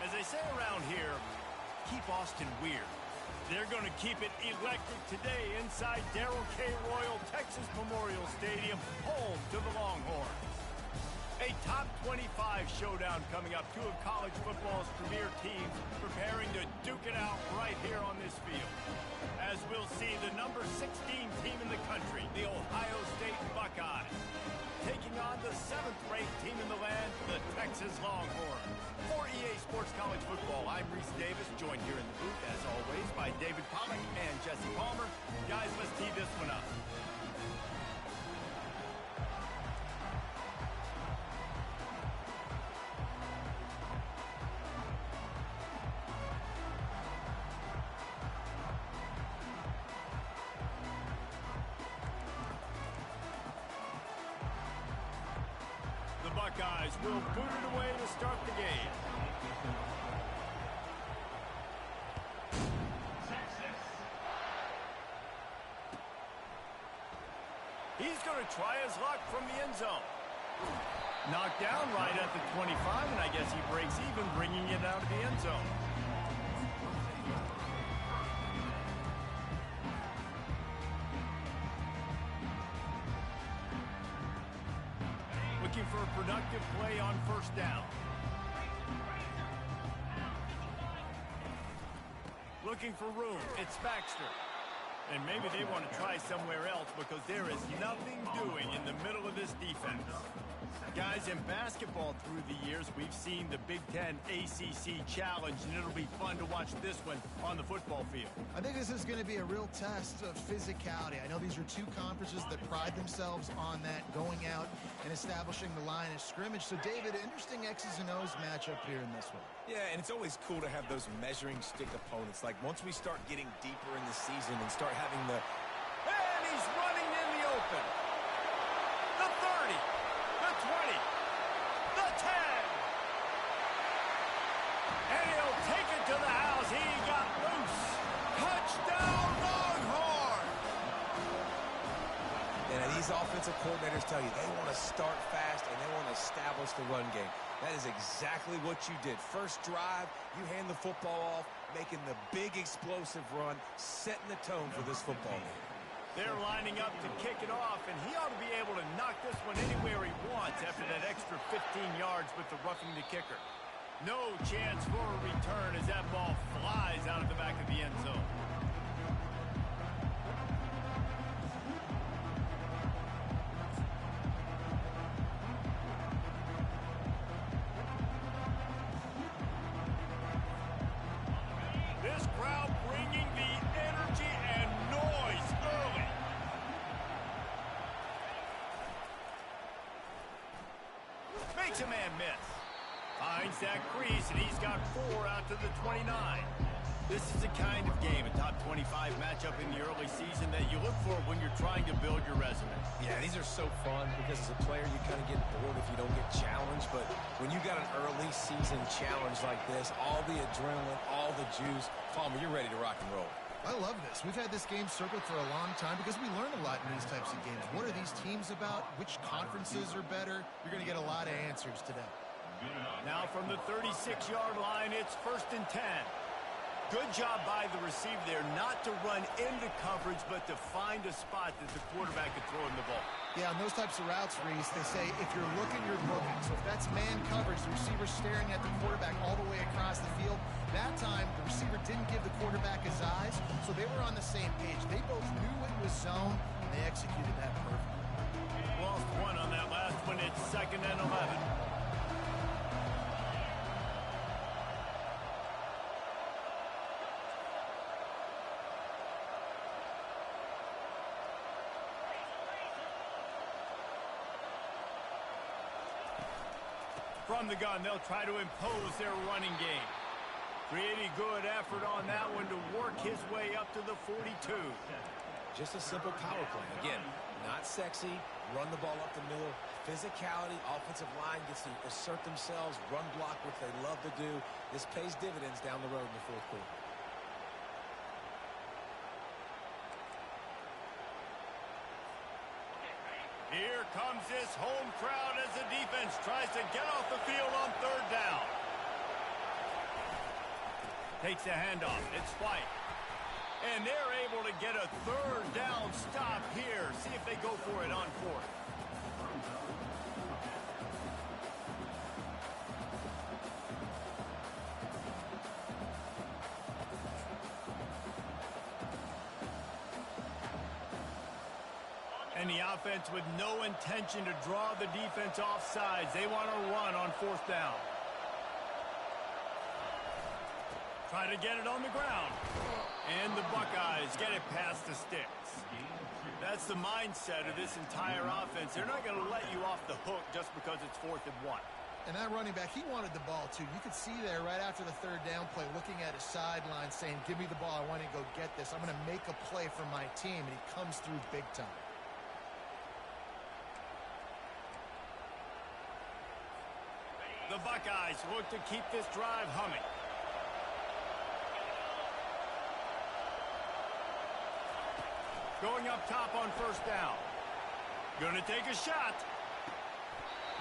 As they say around here, keep Austin weird. They're going to keep it electric today inside Darrell K. Royal Texas Memorial Stadium, home to the Longhorns. A top 25 showdown coming up. Two of college football's premier teams preparing to duke it out right here on this field. As we'll see the number 16 team in the country, the Ohio State Buckeyes, taking on the 7th-ranked team in the land, the Texas Longhorns. For EA Sports College Football, I'm Reese Davis, joined here in the booth, as always, by David Pollack and Jesse Palmer. Guys, let's tee this one up. Buckeyes will boot it away to start the game. He's going to try his luck from the end zone. Knocked down right at the 25, and I guess he breaks even, bringing it out of the end zone. Looking for a productive play on first down. Looking for room. It's Baxter. And maybe they want to try somewhere else because there is nothing doing in the middle of this defense. Guys, in basketball through the years, we've seen the Big Ten ACC Challenge, and it'll be fun to watch this one on the football field. I think this is going to be a real test of physicality. I know these are two conferences that pride themselves on that, going out and establishing the line of scrimmage. So, David, interesting X's and O's matchup here in this one. Yeah, and it's always cool to have those measuring stick opponents. Like, once we start getting deeper in the season and start having the... And he's running in the open. The 30. The 20, the 10, and he'll take it to the house. He got loose. Touchdown, Longhorn! And these offensive coordinators tell you they want to start fast and they want to establish the run game. That is exactly what you did. First drive, you hand the football off, making the big explosive run, setting the tone for this football game. They're lining up to kick it off, and he ought to be able to knock this one anywhere he wants after that extra 15 yards with the roughing the kicker. No chance for a return as that ball flies out of the back of the end zone. This crowd bringing the energy and noise early. Makes a man miss. Finds that crease, and he's got 4 out to the 29. This is the kind of game, a top 25 matchup in the early season that you look for when you're trying to build your resume. Yeah, these are so fun because as a player, you kind of get bored if you don't get challenged. But when you got an early season challenge like this, all the adrenaline, all the juice, Palmer, you're ready to rock and roll. I love this. We've had this game circled for a long time because we learn a lot in these types of games. What are these teams about? Which conferences are better? You're going to get a lot of answers today. Now from the 36-yard line, it's 1st and 10. Good job by the receiver there not to run into coverage, but to find a spot that the quarterback could throw him the ball. Yeah, on those types of routes, Reese, they say if you're looking, you're looking. So if that's man coverage, the receiver's staring at the quarterback all the way across the field. That time, the receiver didn't give the quarterback his eyes, so they were on the same page. They both knew it was zone, and they executed that perfectly. Lost one on that last one. It's 2nd and 11. From the gun, they'll try to impose their running game. Pretty good effort on that one to work his way up to the 42. Just a simple power play. Again, not sexy, run the ball up the middle, physicality, offensive line gets to assert themselves, run block, which they love to do. This pays dividends down the road in the 4th quarter. Here comes this home crowd as the defense tries to get off the field on 3rd down. Takes the handoff. It's White. And they're able to get a third down stop here. See if they go for it on fourth. And the offense with no intention to draw the defense off sides. They want to run on fourth down. Try to get it on the ground. And the Buckeyes get it past the sticks. That's the mindset of this entire offense. They're not going to let you off the hook just because it's 4th and 1. And that running back, he wanted the ball too. You could see there right after the third down play, looking at his sideline saying, give me the ball. I want to go get this. I'm going to make a play for my team. And he comes through big time. The Buckeyes look to keep this drive humming. Going up top on first down. Gonna take a shot.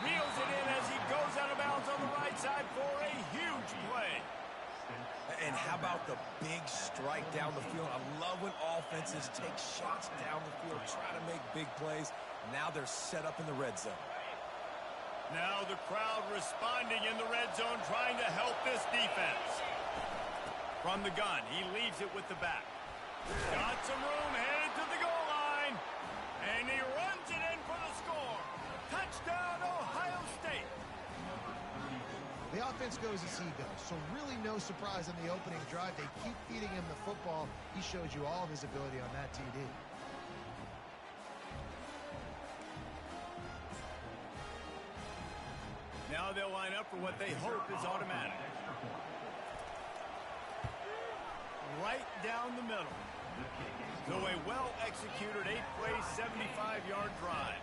Reels it in as he goes out of bounds on the right side for a huge play. And how about the big strike down the field? I love when offenses take shots down the field, try to make big plays. Now they're set up in the red zone. Now the crowd responding in the red zone, trying to help this defense. From the gun, he leaves it with the back. Got some room, headed to the goal line. And he runs it in for the score. Touchdown, Ohio State. The offense goes as he goes, so really no surprise in the opening drive. They keep feeding him the football. He showed you all of his ability on that TD. Now they'll line up for what they hope is automatic. Right down the middle. So a well-executed 8-play, 75-yard drive.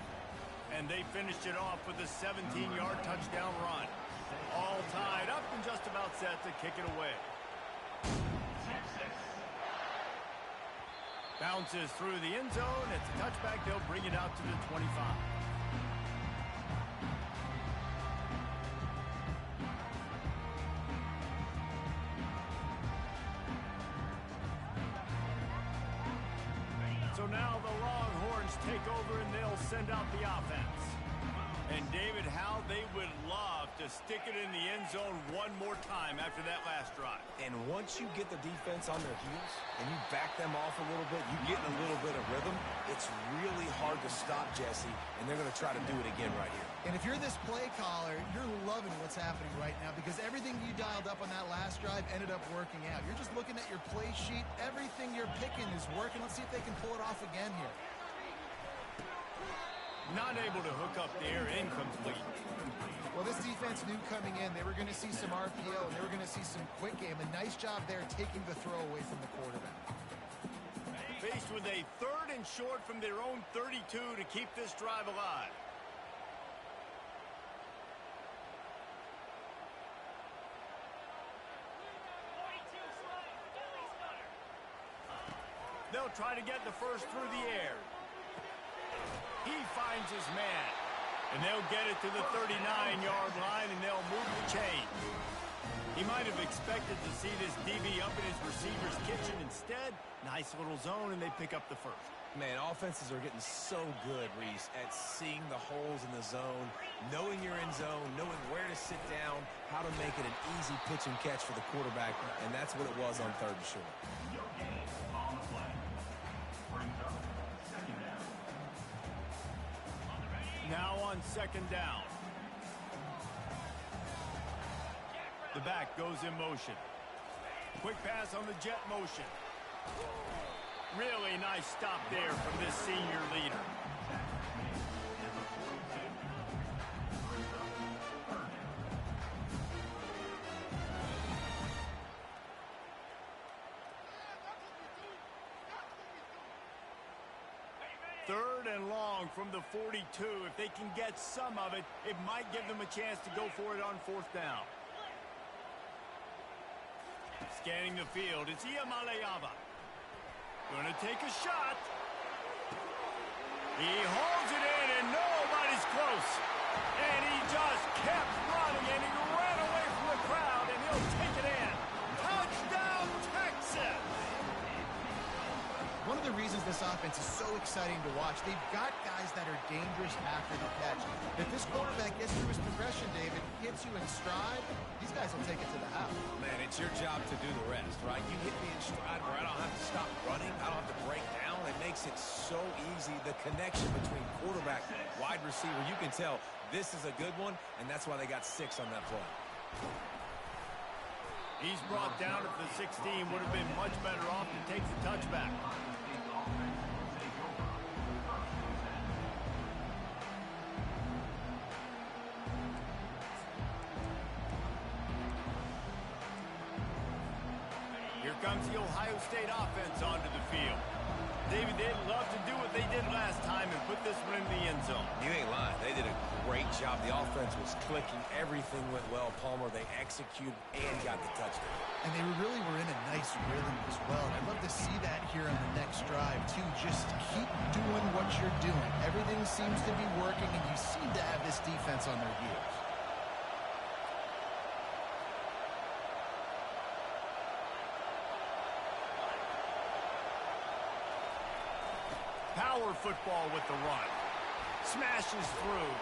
And they finished it off with a 17-yard touchdown run. All tied up and just about set to kick it away. Bounces through the end zone. It's a touchback. They'll bring it out to the 25. So now the Longhorns take over and they'll send out the offense. And David, how they would love to stick it in the end zone one more time after that last drive. And once you get the defense on their heels and you back them off a little bit, you get in a little bit of rhythm, it's really hard to stop, Jesse, and they're going to try to do it again right here. And if you're this play caller, you're loving what's happening right now because everything you dialed up on that last drive ended up working out. You're just looking at your play sheet. Everything you're picking is working. Let's see if they can pull it off again here. Not able to hook up there, incomplete. Well, this defense knew coming in they were going to see some RPO and they were going to see some quick game. A nice job there taking the throw away from the quarterback. Faced with a 3rd and short from their own 32 to keep this drive alive. They'll try to get the first through the air. He finds his man. And they'll get it to the 39-yard line, and they'll move the chain. He might have expected to see this DB up in his receiver's kitchen. Instead, nice little zone, and they pick up the first. Man, offenses are getting so good, Reese, at seeing the holes in the zone, knowing your end zone, knowing where to sit down, how to make it an easy pitch and catch for the quarterback, and that's what it was on 3rd and short. Now on 2nd down. The back goes in motion. Quick pass on the jet motion. Really nice stop there from this senior leader. Third and long from the 42. If they can get some of it, it might give them a chance to go for it on 4th down. Scanning the field, it's Iamaleava. Gonna take a shot. He holds it in, and nobody's close. And he just kept running, and he ran away from the crowd, and he'll take it in. Touchdown, of the reasons this offense is so exciting to watch. They've got guys that are dangerous after the catch. If this quarterback gets through his progression, David, hits you in stride, these guys will take it to the house. Man, it's your job to do the rest, right? You hit me in stride where I don't have to stop running. I don't have to break down. It makes it so easy. The connection between quarterback and wide receiver, you can tell this is a good one, and that's why they got 6 on that play. He's brought down at the 16. Would have been much better off to take the touchback. Here comes the Ohio State offense onto the field. David, they'd love to do what they did last time and put this one in the end zone. You ain't lying. They did a great job. The offense was clicking. Everything went well. Palmer, they executed and got the touchdown. And they really were in a nice rhythm as well. And I'd love to see that here on the next drive, too. Just keep doing what you're doing. Everything seems to be working, and you seem to have this defense on their heels. Power football with the run. Smashes through.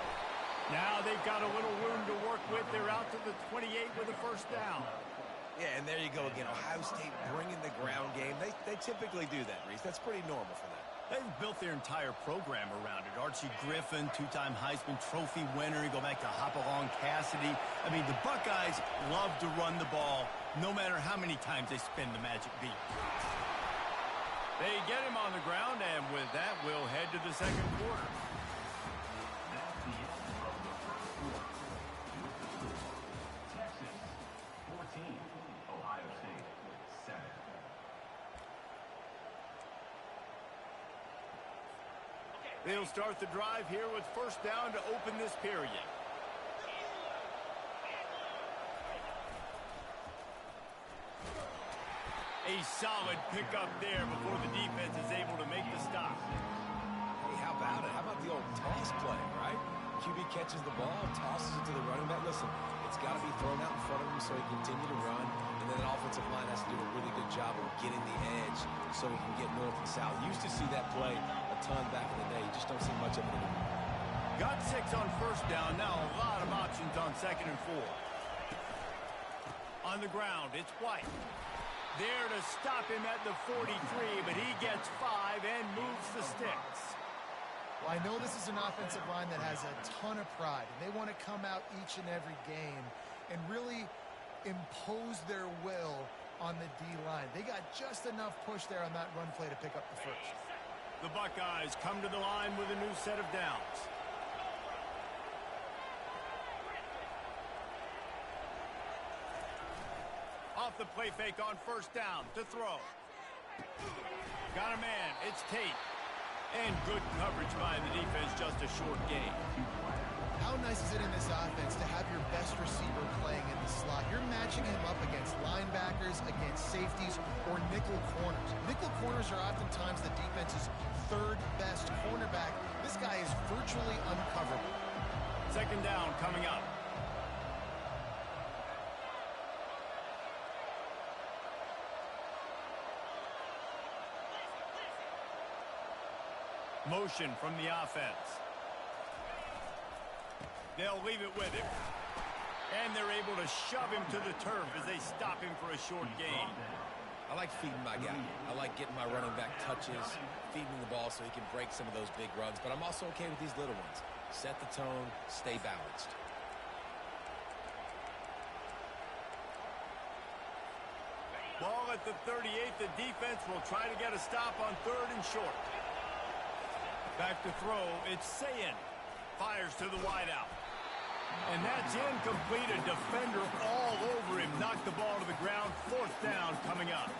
Now they've got a little room to work with. They're out to the 28 with a first down. Yeah, and there you go again. Ohio State bringing the ground game. They typically do that, Reese. That's pretty normal for them. They've built their entire program around it. Archie Griffin, 2-time Heisman Trophy winner. You go back to Hopalong Cassidy. I mean, the Buckeyes love to run the ball, no matter how many times they spin the magic beat. They get him on the ground, and with that, we'll head to the second quarter. That's the end of the first quarter. Texas, 14. Ohio State, 7. They'll start the drive here with first down to open this period. A solid pickup there before the defense is able to make the stop. Hey, how about it? How about the old toss play, right? QB catches the ball, tosses it to the running back. Listen, it's got to be thrown out in front of him so he can continue to run. And then the offensive line has to do a really good job of getting the edge so he can get north and south. Used to see that play a ton back in the day. You just don't see much of it anymore. Got 6 on first down. Now a lot of options on 2nd and 4. On the ground, it's White. There to stop him at the 43, but he gets 5 and moves the sticks. Well, I know this is an offensive line that has a ton of pride, and they want to come out each and every game and really impose their will on the D-line. They got just enough push there on that run play to pick up the first. The Buckeyes come to the line with a new set of downs. Off the play fake on first down to throw. Got a man. It's Tate. And good coverage by the defense, just a short gain. How nice is it in this offense to have your best receiver playing in the slot? You're matching him up against linebackers, against safeties, or nickel corners. Nickel corners are oftentimes the defense's 3rd best cornerback. This guy is virtually uncoverable. 2nd down coming up. Motion from the offense. They'll leave it with him. And they're able to shove him to the turf as they stop him for a short gain. I like feeding my guy. I like getting my running back touches, feeding the ball so he can break some of those big runs. But I'm also okay with these little ones. Set the tone, stay balanced. Ball at the 38. The defense will try to get a stop on 3rd and short. Back to throw. It's Sayin. Fires to the wideout. And that's incomplete. A defender all over him. Knocked the ball to the ground. 4th down coming up.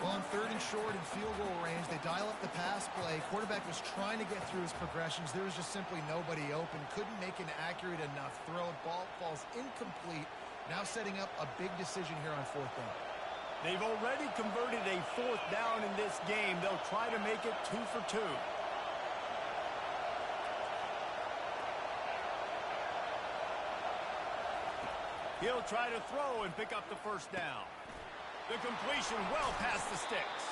Well, on 3rd and short and field goal range, they dial up the pass play. Quarterback was trying to get through his progressions. There was just simply nobody open. Couldn't make an accurate enough throw. Ball falls incomplete. Now setting up a big decision here on 4th down. They've already converted a 4th down in this game. They'll try to make it 2 for 2. He'll try to throw and pick up the first down. The completion well past the sticks.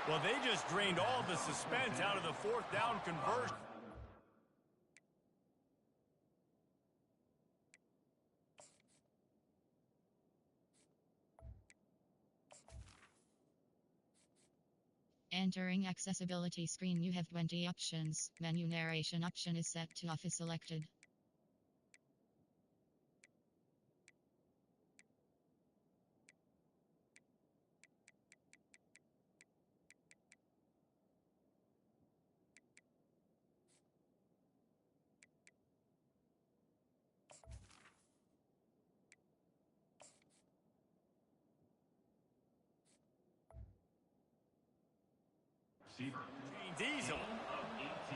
Well, they just drained all the suspense out of the fourth down conversion. Entering accessibility screen, you have 20 options. Menu narration option is set to off is selected. Easily.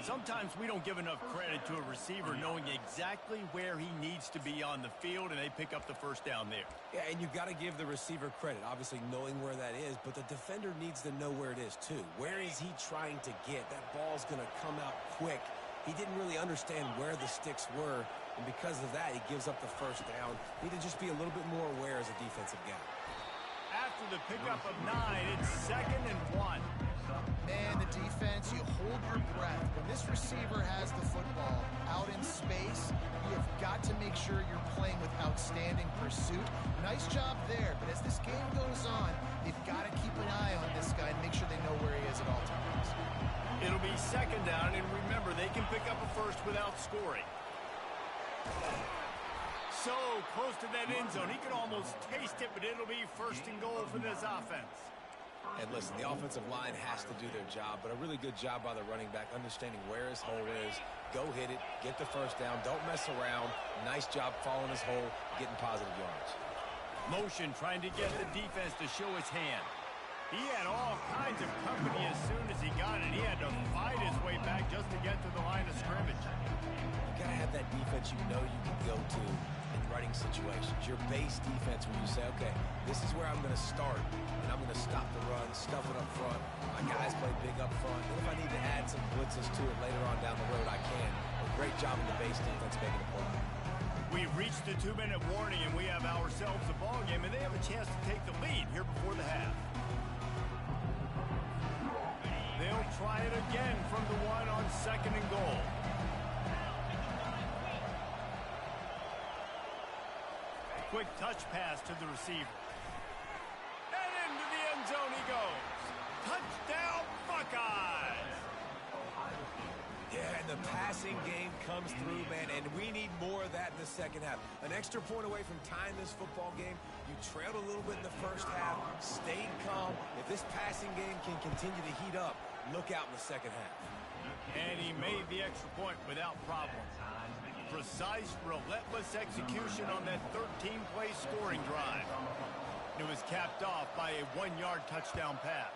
Sometimes we don't give enough credit to a receiver knowing exactly where he needs to be on the field, and they pick up the first down there. Yeah, and you've got to give the receiver credit, obviously knowing where that is, but the defender needs to know where it is too. Where is he trying to get? That ball's going to come out quick. He didn't really understand where the sticks were, and because of that, he gives up the first down. Need to just be a little bit more aware as a defensive guy. After the pickup of 9, it's 2nd and 1. Man, the defense, you hold your breath. When this receiver has the football out in space, you have got to make sure you're playing with outstanding pursuit. Nice job there, but as this game goes on, they've got to keep an eye on this guy and make sure they know where he is at all times. It'll be 2nd down, and remember, they can pick up a first without scoring. So close to that end zone, he could almost taste it, but it'll be 1st and goal for this offense. And listen, the offensive line has to do their job, but a really good job by the running back understanding where his hole is. Go hit it, get the first down, don't mess around. Nice job following his hole, getting positive yards. Motion trying to get the defense to show his hand. He had all kinds of company as soon as he got it. He had to fight his way back just to get to the line of scrimmage. You got to have that defense you know you can go to in running situations. Your base defense when you say, okay, this is where I'm going to start, and I'm going to stop the run, stuff it up front. My guys play big up front. And if I need to add some blitzes to it later on down the road, I can. A great job in the base defense making a play. We've reached the 2-minute warning, and we have ourselves a ball game, and they have a chance to take the lead here before the half. They'll try it again from the 1 on 2nd and goal. Quick touch pass to the receiver. And into the end zone he goes. Touchdown, Buckeyes! Yeah, and the passing game comes through, man, and we need more of that in the second half. An extra point away from tying this football game. You trailed a little bit in the first half, stayed calm. If this passing game can continue to heat up, look out in the second half. And he made the extra point without problem. Precise, relentless execution on that 13-play scoring drive. It was capped off by a 1-yard touchdown pass.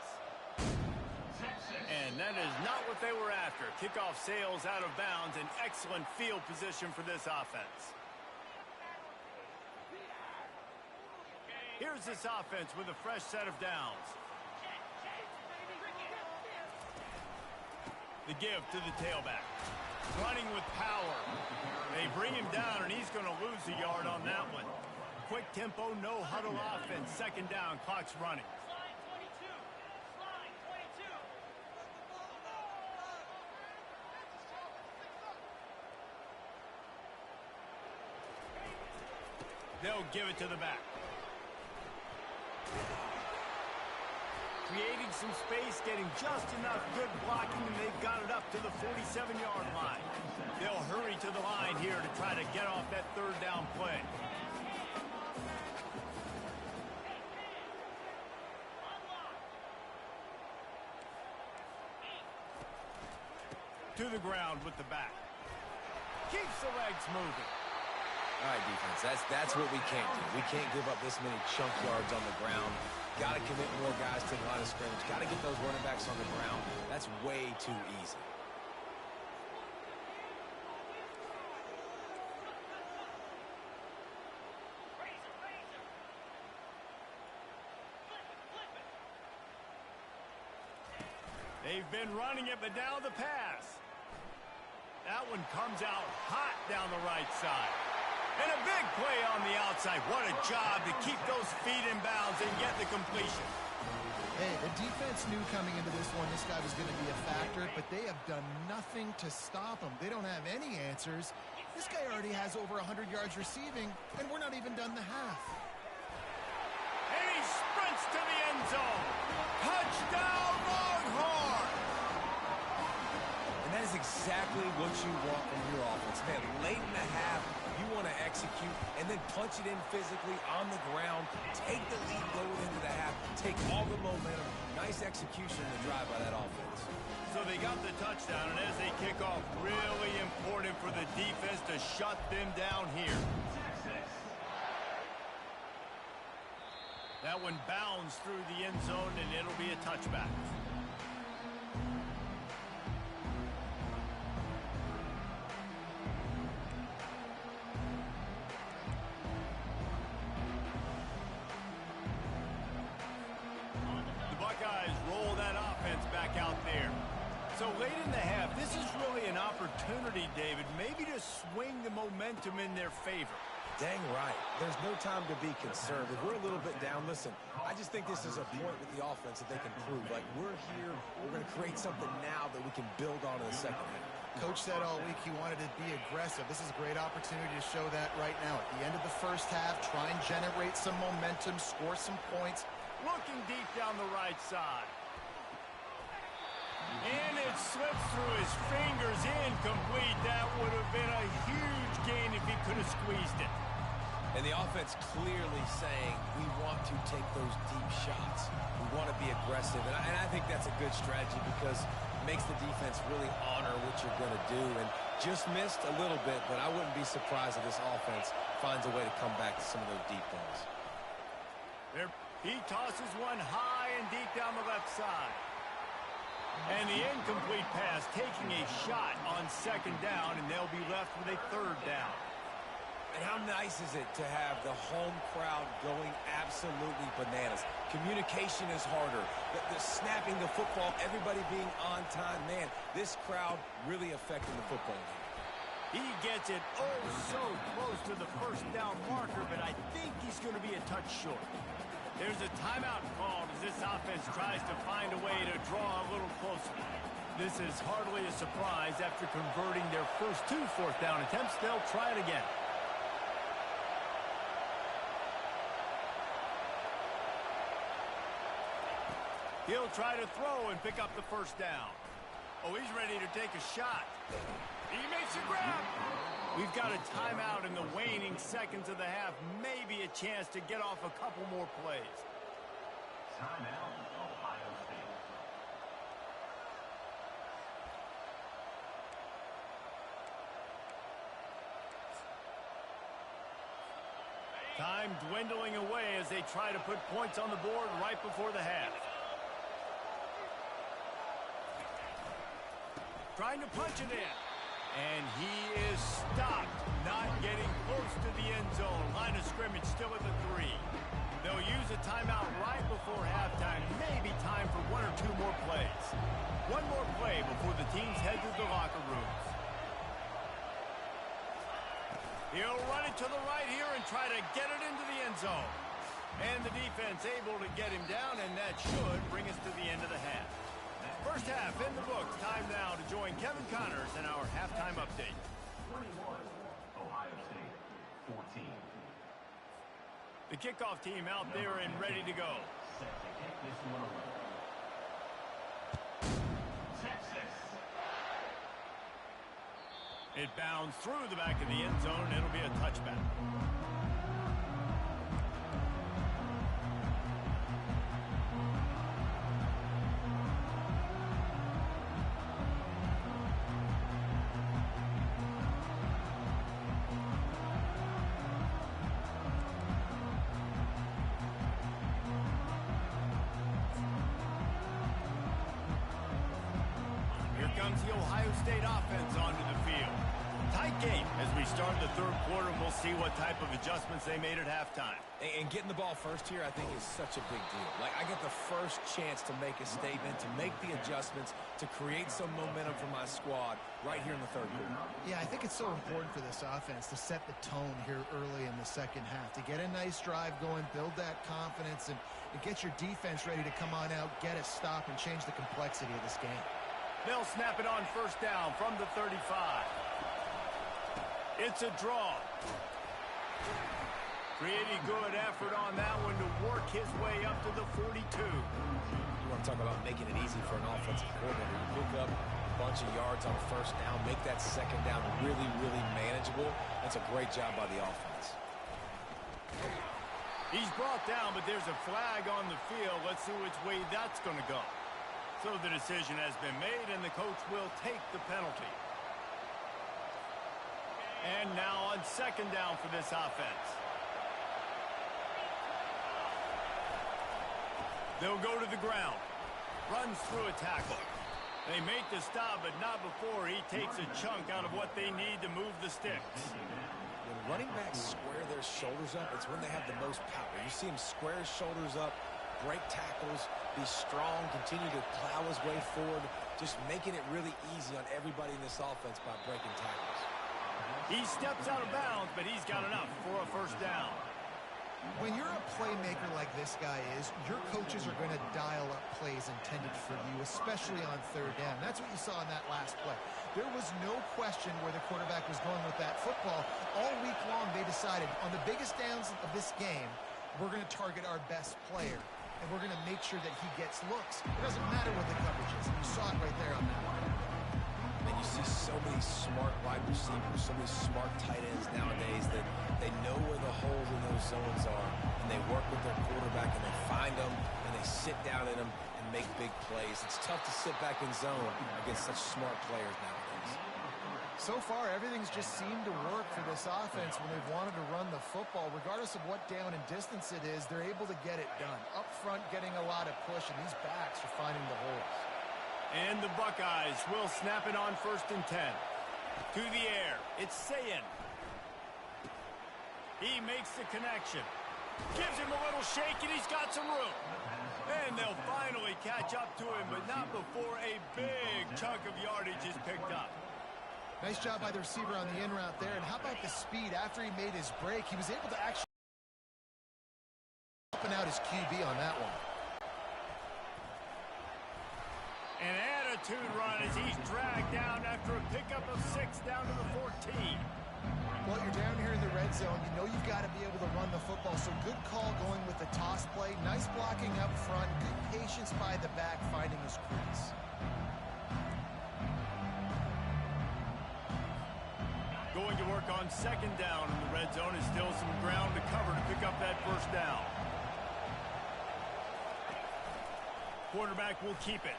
And that is not what they were after. Kickoff sails out of bounds, and excellent field position for this offense. Here's this offense with a fresh set of downs. The give to the tailback. Running with power. They bring him down, and he's going to lose a yard on that one. Quick tempo, no huddle offense. 2nd down, clock's running. They'll give it to the back. Creating some space, getting just enough good blocking, and they've got it up to the 47-yard line. They'll hurry to the line here to try to get off that 3rd down play. To the ground with the back. Keeps the legs moving. All right, defense, that's what we can't do. We can't give up this many chunk yards on the ground. Got to commit more guys to the line of scrimmage. Got to get those running backs on the ground. That's way too easy. They've been running it, but now the pass. That one comes out hot down the right side. And a big play on the outside. What a job to keep those feet in bounds and get the completion. Hey, the defense knew coming into this one this guy was going to be a factor, but they have done nothing to stop him. They don't have any answers. This guy already has over 100 yards receiving, and we're not even done the half. And he sprints to the end zone. Touchdown, Longhorn! And that is exactly what you want from your offense. Man, late in the half, you want to execute and then punch it in physically on the ground, take the lead going into the half, take all the momentum. Nice execution in the drive by that offense. So they got the touchdown, and as they kick off, really important for the defense to shut them down here. That one bounds through the end zone, and it'll be a touchback. The Buckeyes roll that offense back out there. So late in the half, this is really an opportunity, David, maybe to swing the momentum in their favor. Dang right. There's no time to be concerned. If we're a little bit down, listen, I just think this is a point with the offense that they can prove. Like, we're here, we're going to create something now that we can build on in the second half. Coach said all week he wanted to be aggressive. This is a great opportunity to show that right now. At the end of the first half, try and generate some momentum, score some points. Looking deep down the right side. And it slips through his fingers, incomplete. That would have been a huge gain if he could have squeezed it. And the offense clearly saying, we want to take those deep shots. We want to be aggressive. And I think that's a good strategy because it makes the defense really honor what you're going to do. And just missed a little bit, but I wouldn't be surprised if this offense finds a way to come back to some of those deep balls. There, he tosses one high and deep down the left side. And the incomplete pass taking a shot on second down, and they'll be left with a third down. And how nice is it to have the home crowd going absolutely bananas? Communication is harder. The snapping the football, everybody being on time. Man, this crowd really affecting the football game. He gets it oh so close to the first down marker, but I think he's going to be a touch short. There's a timeout called as this offense tries to find a way to draw a little closer. This is hardly a surprise. After converting their first 2 fourth-down attempts, they'll try it again. He'll try to throw and pick up the first down. Oh, he's ready to take a shot. He makes a grab. We've got a timeout in the waning seconds of the half. Maybe a chance to get off a couple more plays. Timeout, Ohio State. Time dwindling away as they try to put points on the board right before the half. Trying to punch it in. And he is stopped, not getting close to the end zone. Line of scrimmage still at the 3. They'll use a timeout right before halftime. Maybe time for 1 or 2 more plays. One more play before the teams head to the locker rooms. He'll run it to the right here and try to get it into the end zone. And the defense able to get him down, and that should bring us to the end of the half. First half in the books. Time now to join Kevin Connors in our halftime update. 21, Ohio State, 14. The kickoff team out there and ready to go. Set to kick this one away. Texas. It bounds through the back of the end zone. It'll be a touchback. Comes the Ohio State offense onto the field. Tight game as we start the third quarter. We'll see what type of adjustments they made at halftime. And getting the ball first here, I think, is such a big deal. Like, I get the first chance to make a statement, to make the adjustments, to create some momentum for my squad right here in the third quarter. Yeah, I think it's so important for this offense to set the tone here early in the second half, to get a nice drive going, build that confidence, and get your defense ready to come on out, get a stop, and change the complexity of this game. They'll snap it on first down from the 35. It's a draw. Pretty good effort on that one to work his way up to the 42. You want to talk about making it easy for an offensive coordinator. You pick up a bunch of yards on first down, make that second down really, really manageable. That's a great job by the offense. He's brought down, but there's a flag on the field. Let's see which way that's going to go. So the decision has been made, and the coach will take the penalty. And now on second down for this offense. They'll go to the ground. Runs through a tackle. They make the stop, but not before he takes a chunk out of what they need to move the sticks. When running backs square their shoulders up, it's when they have the most power. You see him square his shoulders up, break tackles, be strong, continue to plow his way forward, just making it really easy on everybody in this offense by breaking tackles. He steps out of bounds, but he's got enough for a first down. When you're a playmaker like this guy is, your coaches are going to dial up plays intended for you, especially on third down. That's what you saw in that last play. There was no question where the quarterback was going with that football. All week long, they decided on the biggest downs of this game, we're going to target our best player, and we're going to make sure that he gets looks. It doesn't matter what the coverage is. You saw it right there on that one. And you see so many smart wide receivers, so many smart tight ends nowadays that they know where the holes in those zones are, and they work with their quarterback, and they find them, and they sit down in them and make big plays. It's tough to sit back in zone against such smart players nowadays. So far, everything's just seemed to work for this offense when they've wanted to run the football. Regardless of what down and distance it is, they're able to get it done. Up front, getting a lot of push, and these backs are finding the holes. And the Buckeyes will snap it on first and 10. To the air, it's Sayin. He makes the connection. Gives him a little shake, and he's got some room. And they'll finally catch up to him, but not before a big chunk of yardage is picked up. Nice job by the receiver on the in route there. And how about the speed? After he made his break, he was able to actually open out his QB on that one. An attitude run as he's dragged down after a pickup of 6 down to the 14. Well, you're down here in the red zone. You know you've got to be able to run the football. So good call going with the toss play. Nice blocking up front. Good patience by the back finding his crease. Going to work on second down in the red zone. Is still some ground to cover to pick up that first down. Quarterback will keep it.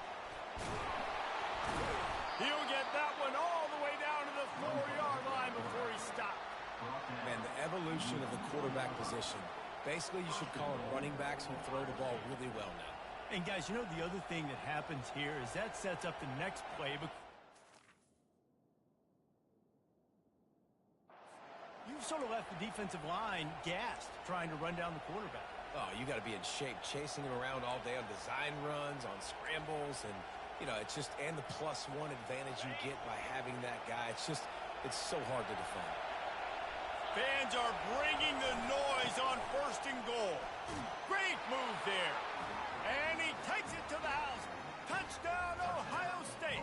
He'll get that one all the way down to the 4-yard line before he stopped. Man, the evolution of the quarterback position. Basically, you should call them running backs who throw the ball really well now. And guys, you know the other thing that happens here is that sets up the next play. You sort of left the defensive line gassed trying to run down the quarterback. Oh, you got to be in shape, chasing him around all day on design runs, on scrambles, and you know, it's just, and the +1 advantage you get by having that guy. It's so hard to defend. Fans are bringing the noise on first and goal. Great move there. And he takes it to the house. Touchdown, Ohio State.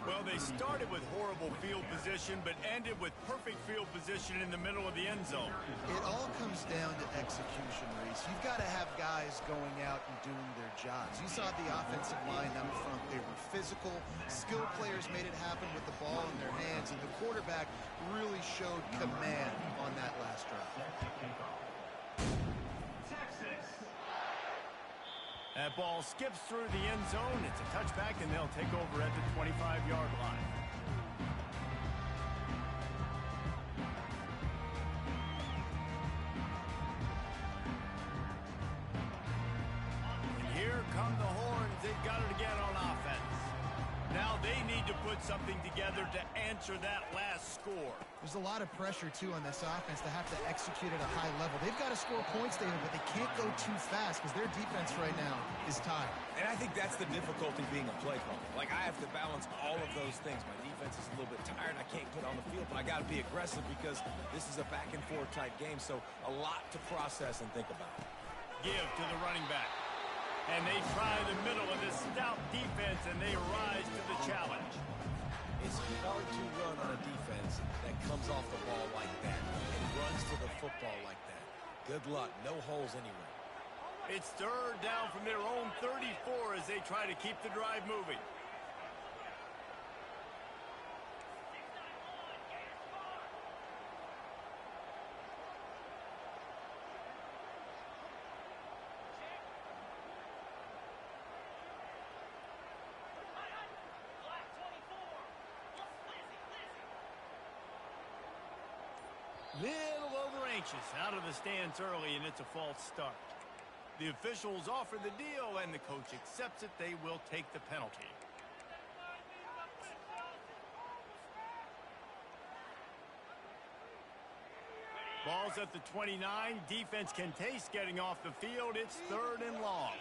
Well, they started with horrible field position, but ended with perfect field position in the middle of the end zone. It all comes down to execution, Reese. You've got to have guys going out and doing their jobs. You saw the offensive line up front. They were physical. Skilled players made it happen with the ball in their hands, and the quarterback really showed command on that last drive. That ball skips through the end zone. It's a touchback, and they'll take over at the 25-yard line. And here come the horns. They've got it again on offense. Now they need to put something together to answer that last score. There's a lot of pressure, too, on this offense to have to execute at a high level. They've got to score points, David, but they can't go too fast because their defense right now is tired. And I think that's the difficulty being a play caller. Like, I have to balance all of those things. My defense is a little bit tired. I can't get on the field, but I got to be aggressive because this is a back-and-forth type game, so a lot to process and think about. Give to the running back. And they try the middle of this stout defense, and they rise to the challenge. It's hard to run on a defense that comes off the ball like that and runs to the football like that. Good luck. No holes anywhere. It's third down from their own 34 as they try to keep the drive moving. Little over anxious out of the stands early, and it's a false start. The officials offer the deal, and the coach accepts it. They will take the penalty. Ball's at the 29. Defense can taste getting off the field. It's third and long.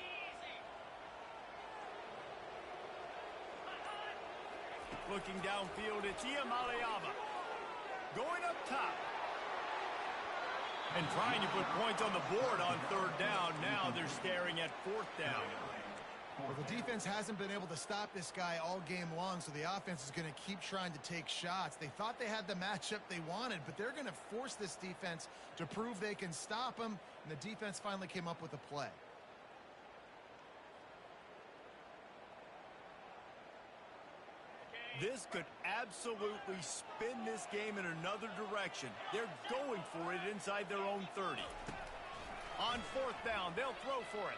Looking downfield, it's Iamaleava. Going up top. And trying to put points on the board on third down. Now they're staring at fourth down. Well, the defense hasn't been able to stop this guy all game long, so the offense is going to keep trying to take shots. They thought they had the matchup they wanted, but they're going to force this defense to prove they can stop him, and the defense finally came up with a play. This could absolutely spin this game in another direction. They're going for it inside their own 30. On fourth down, they'll throw for it.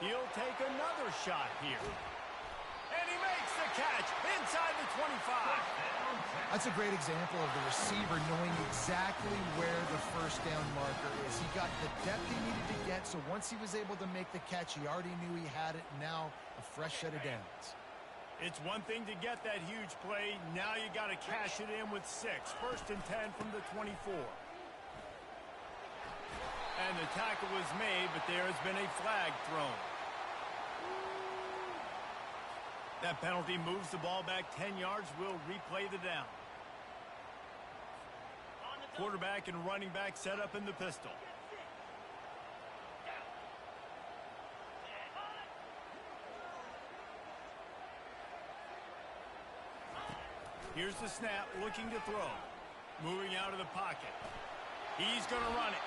He'll take another shot here. And he makes the catch inside the 25. That's a great example of the receiver knowing exactly where the first down marker is. He got the depth he needed to get, so once he was able to make the catch, he already knew he had it. Now a fresh set of downs. It's one thing to get that huge play. Now you got to cash it in with 6. First and 10 from the 24. And the tackle was made, but there has been a flag thrown. That penalty moves the ball back 10 yards. We'll replay the down. Quarterback and running back set up in the pistol. Here's the snap, looking to throw. Moving out of the pocket. He's going to run it.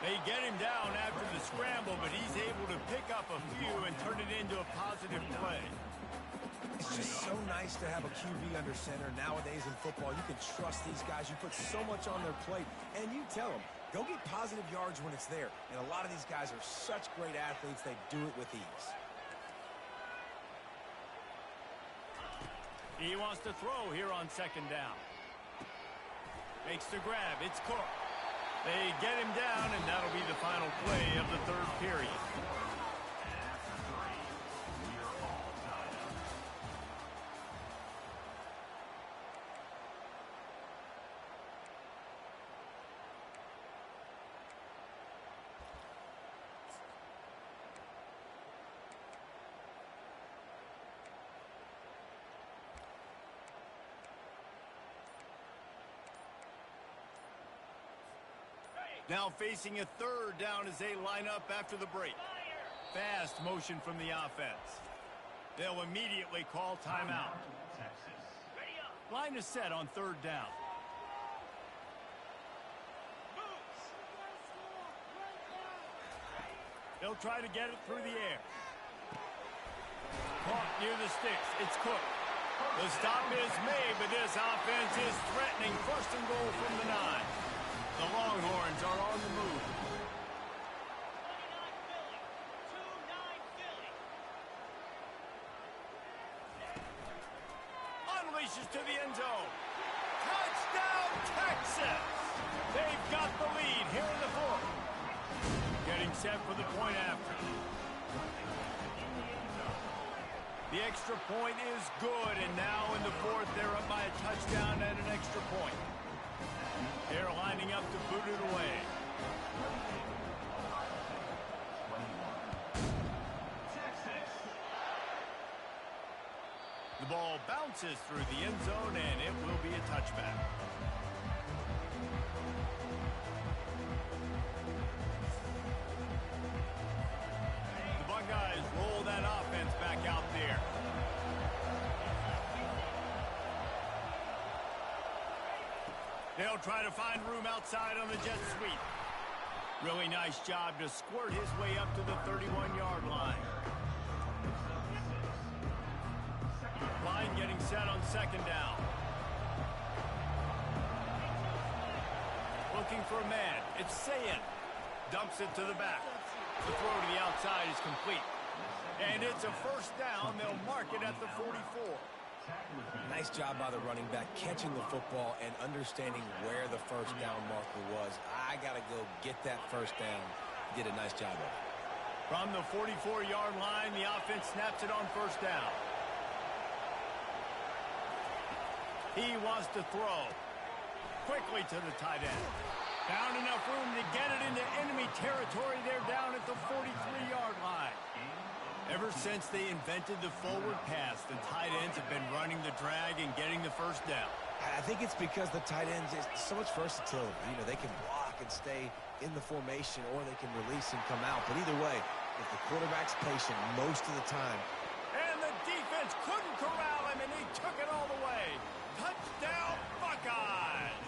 They get him down after the scramble, but he's able to pick up a few and turn it into a positive play. It's just so nice to have a QB under center. Nowadays in football, you can trust these guys. You put so much on their plate, and you tell them, go get positive yards when it's there. And a lot of these guys are such great athletes, they do it with ease. He wants to throw here on second down. Makes the grab. It's Cook. They get him down, and that'll be the final play of the third period. Now facing a third down as they line up after the break. Fast motion from the offense. They'll immediately call timeout. Line is set on third down. They'll try to get it through the air. Caught near the sticks. It's Cook. The stop is made, but this offense is threatening. First and goal from the 9. The Longhorns are on the move. Unleashes to the end zone. Touchdown, Texas! They've got the lead here in the fourth. Getting set for the point after. The extra point is good, and now in the fourth, they're up by a touchdown and an extra point. They're lining up to boot it away. The ball bounces through the end zone, and it will be a touchback. The Buckeyes roll that offense back out there. They'll try to find room outside on the jet sweep. Really nice job to squirt his way up to the 31-yard line. Line getting set on second down. Looking for a man. It's Sayin. Dumps it to the back. The throw to the outside is complete. And it's a first down. They'll mark it at the 44. Nice job by the running back, catching the football and understanding where the first down marker was. I got to go get that first down. Did a nice job of it. From the 44-yard line, the offense snaps it on first down. He wants to throw. Quickly to the tight end. Found enough room to get it into enemy territory. They're down at the 43-yard line. Ever since they invented the forward pass, the tight ends have been running the drag and getting the first down. I think it's because the tight ends is so much versatility. You know, they can block and stay in the formation, or they can release and come out. But either way, if the quarterback's patient most of the time. And the defense couldn't corral him, and he took it all the way. Touchdown, Buckeyes!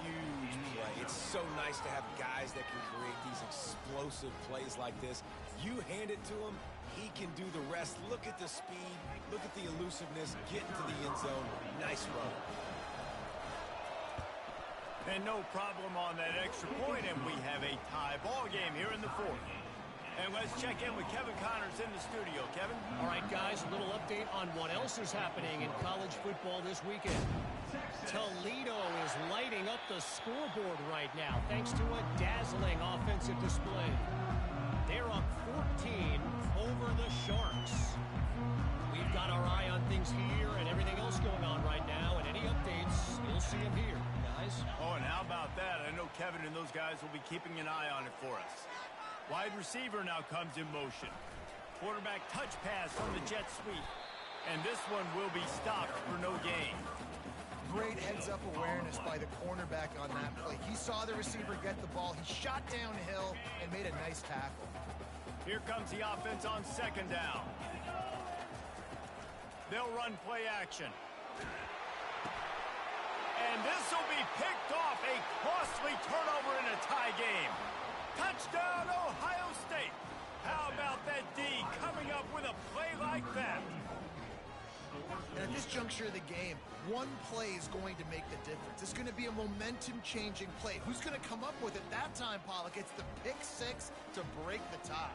Huge play. It's so nice to have guys that can create these explosive plays like this. You hand it to him, he can do the rest. Look at the speed. Look at the elusiveness. Get into the end zone. Nice run. And no problem on that extra point, and we have a tie ball game here in the fourth. And let's check in with Kevin Connors in the studio. Kevin? All right, guys, a little update on what else is happening in college football this weekend. Toledo is lighting up the scoreboard right now thanks to a dazzling offensive display. They're up 14 over the Sharks. We've got our eye on things here and everything else going on right now, and any updates, you'll see them here, guys. Oh, and how about that? I know Kevin and those guys will be keeping an eye on it for us. Wide receiver now comes in motion. Quarterback touch pass from the jet sweep. And this one will be stopped for no gain. Great heads-up awareness by the cornerback on that play. He saw the receiver get the ball. He shot downhill and made a nice tackle. Here comes the offense on second down. They'll run play action. And this will be picked off. A costly turnover in a tie game. Touchdown, Ohio State. How about that D coming up with a play like that? And at this juncture of the game, one play is going to make the difference. It's going to be a momentum-changing play. Who's going to come up with it that time, Pollock? It's the pick six to break the tie.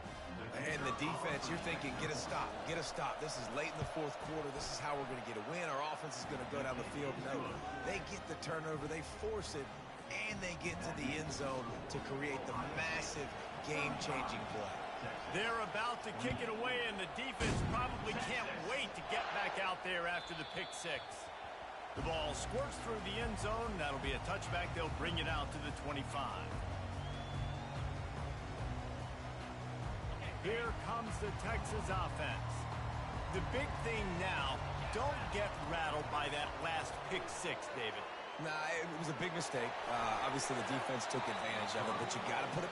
And the defense, you're thinking, get a stop, get a stop. This is late in the fourth quarter. This is how we're going to get a win. Our offense is going to go down the field. No, they get the turnover, they force it, and they get to the end zone to create the massive game-changing play. They're about to kick it away, and the defense probably can't wait to get back out there after the pick six. The ball squirts through the end zone. That'll be a touchback. They'll bring it out to the 25. Here comes the Texas offense. The big thing now, don't get rattled by that last pick six, David. Nah, it was a big mistake. Obviously, the defense took advantage of it, but you got to put it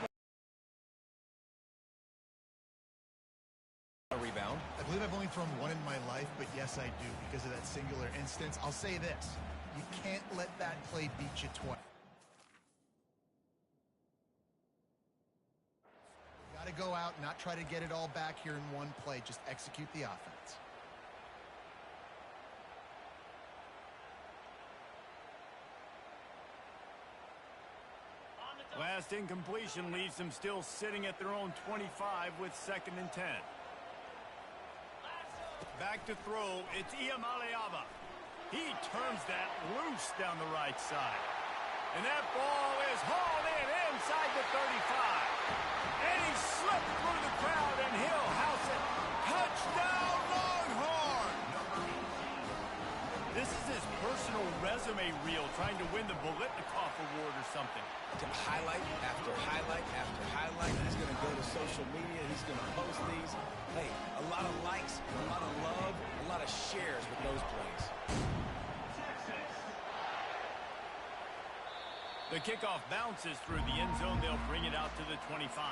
a rebound. I believe I've only thrown one in my life, but yes, I do because of that singular instance. I'll say this. You can't let that play beat you twice. Got to go out, not try to get it all back here in one play. Just execute the offense. Last incompletion leaves them still sitting at their own 25 with 2nd and 10. Back to throw, it's Iamaleava. He turns that loose down the right side. And that ball is hauled in inside the 35. And he slipped through the crowd, and he'll house it. Touchdown! resume reel trying to win the Biletnikoff Award or something. Highlight after highlight after highlight. He's going to go to social media. He's going to post these. Hey, a lot of likes, a lot of love, a lot of shares with those plays. The kickoff bounces through the end zone. They'll bring it out to the 25.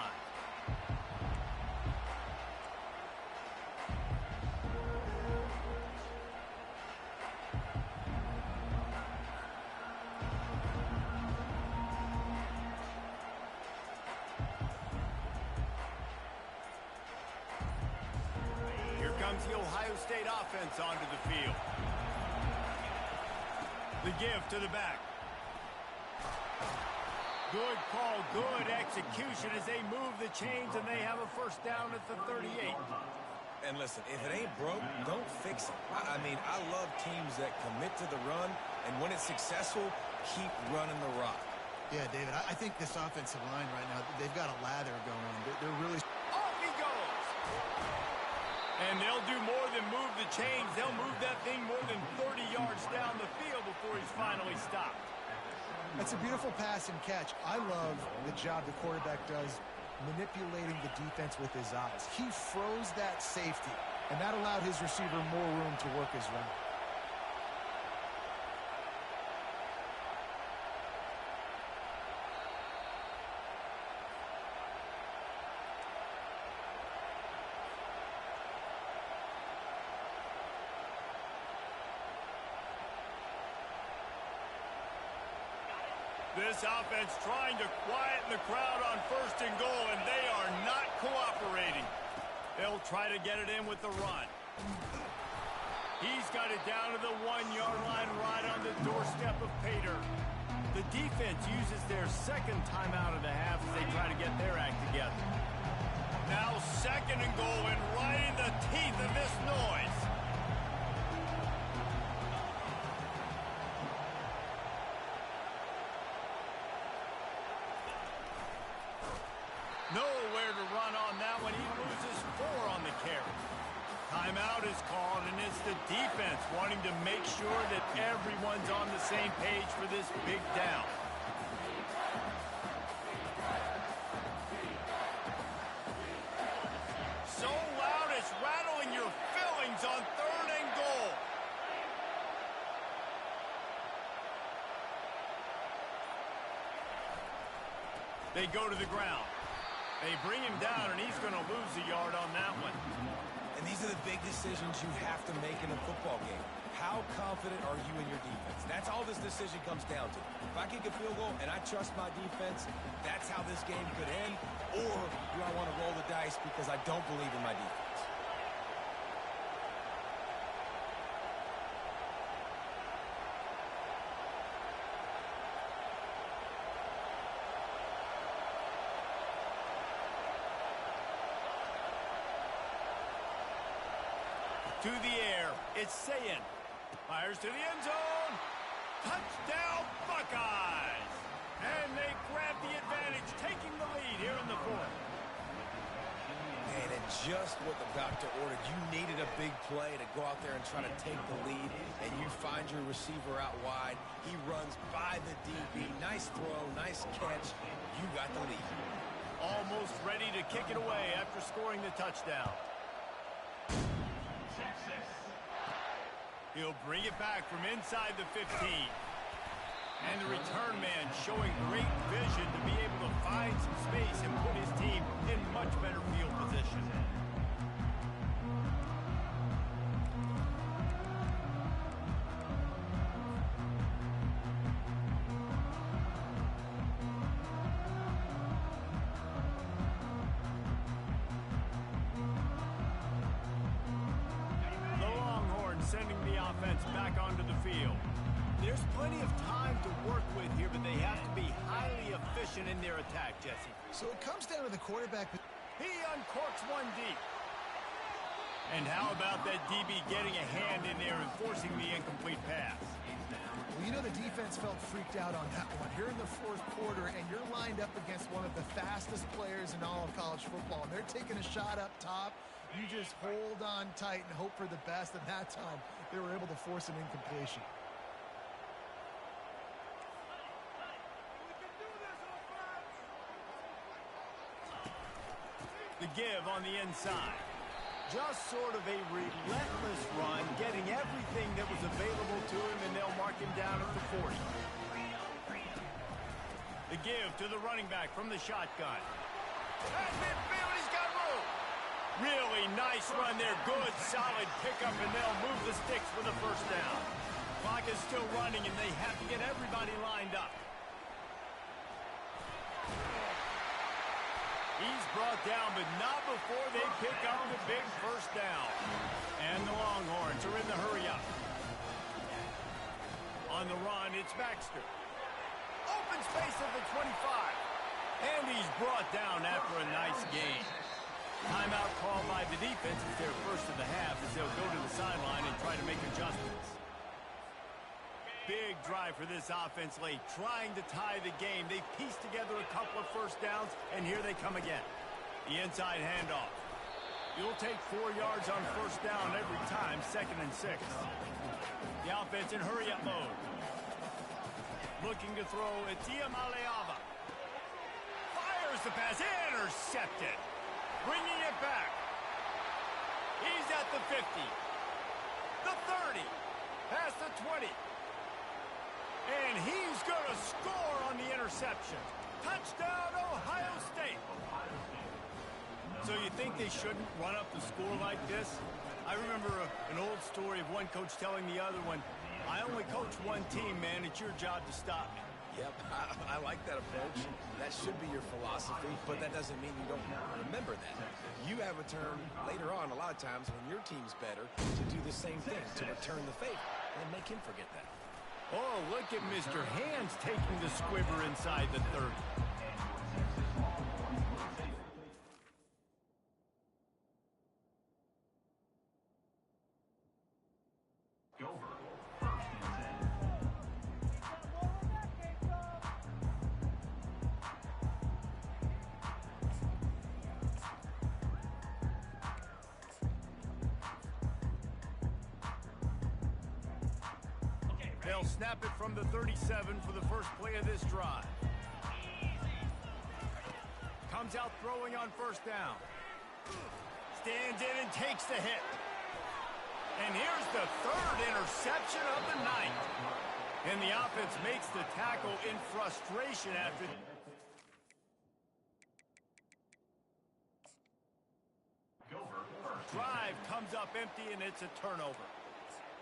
Here comes the Ohio State offense onto the field. The give to the back. Good call, good execution as they move the chains and they have a first down at the 38. And listen, if it ain't broke, don't fix it. I mean, I love teams that commit to the run, and when it's successful, keep running the rock. Yeah, David, I think this offensive line right now, they've got a lather going. They're really... Off he goes! And they'll do more than move the chains. They'll move that thing more than 30 yards down the field before he's finally stopped. That's a beautiful pass and catch. I love the job the quarterback does manipulating the defense with his eyes. He froze that safety, and that allowed his receiver more room to work his run. This offense trying to quieten the crowd on first and goal, and they are not cooperating. They'll try to get it in with the run. He's got it down to the 1-yard line right on the doorstep of Pater. The defense uses their second timeout of the half as they try to get their act together. Now second and goal, and right in the teeth of this noise. Nowhere to run on that one. He loses 4 on the carry. Timeout is called, and it's the defense wanting to make sure that everyone's on the same page for this big down. So loud it's rattling your fillings on third and goal. They go to the ground. They bring him down, and he's going to lose a yard on that one. And these are the big decisions you have to make in a football game. How confident are you in your defense? That's all this decision comes down to. If I kick a field goal and I trust my defense, that's how this game could end. Or do I want to roll the dice because I don't believe in my defense? To the air, it's Sayin. Fires to the end zone. Touchdown, Buckeyes! And they grab the advantage, taking the lead here in the fourth. And just what the doctor ordered. You needed a big play to go out there and try to take the lead, and you find your receiver out wide. He runs by the DB. Nice throw, nice catch. You got the lead. Almost ready to kick it away after scoring the touchdown. He'll bring it back from inside the 15. And the return man showing great vision to be able to find some space and put his team in much better field position. Sending the offense back onto the field. There's plenty of time to work with here, but they have to be highly efficient in their attack, Jesse. So it comes down to the quarterback. He uncorks one deep. And how about that DB getting a hand in there and forcing the incomplete pass? Well, you know the defense felt freaked out on that one. You're in the fourth quarter, and you're lined up against one of the fastest players in all of college football. And they're taking a shot up top. You just hold on tight and hope for the best, and that time they were able to force an incompletion. give on the inside. Just sort of a relentless run, getting everything that was available to him, and they'll mark him down at the 40. The give to the running back from the shotgun. At midfield, he's got room. Really nice run there. Good, solid pickup, and they'll move the sticks for the first down. Clock is still running, and they have to get everybody lined up. He's brought down, but not before they pick up the big first down. And the Longhorns are in the hurry up. On the run, it's Baxter. Open space at the 25. And he's brought down after a nice gain. Timeout called by the defense is their first of the half as they'll go to the sideline and try to make adjustments. Big drive for this offense late, trying to tie the game. They pieced together a couple of first downs, and here they come again. The inside handoff. You'll take 4 yards on first down every time, 2nd and 6. The offense in hurry-up mode. Looking to throw Atia Maleava. Fires the pass, intercepted. Bringing it back. He's at the 50. The 30. Past the 20. And he's going to score on the interception. Touchdown, Ohio State. So you think they shouldn't run up the score like this? I remember an old story of one coach telling the other one, I only coach one team, man. It's your job to stop me. Yep, I like that approach. That should be your philosophy, but that doesn't mean you don't remember that. You have a turn later on, a lot of times, when your team's better, to do the same thing, to return the favor, and make him forget that. Oh, look at Mr. Hands taking the squibber inside the 30. They'll snap it from the 37 for the first play of this drive. Comes out throwing on first down. Stands in and takes the hit. And here's the 3rd interception of the night. And the offense makes the tackle in frustration after... Drive comes up empty, and it's a turnover.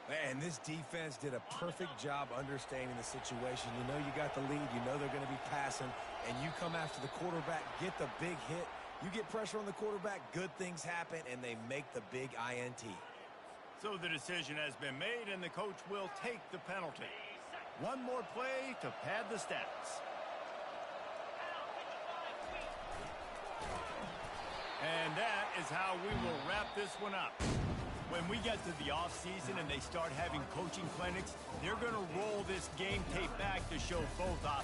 Man, this defense did a perfect job understanding the situation. You know you got the lead. You know they're going to be passing. And you come after the quarterback, get the big hit. You get pressure on the quarterback, good things happen, and they make the big INT. So the decision has been made, and the coach will take the penalty. One more play to pad the stats. And that is how we will wrap this one up. When we get to the offseason and they start having coaching clinics, they're going to roll this game tape back to show both offenses.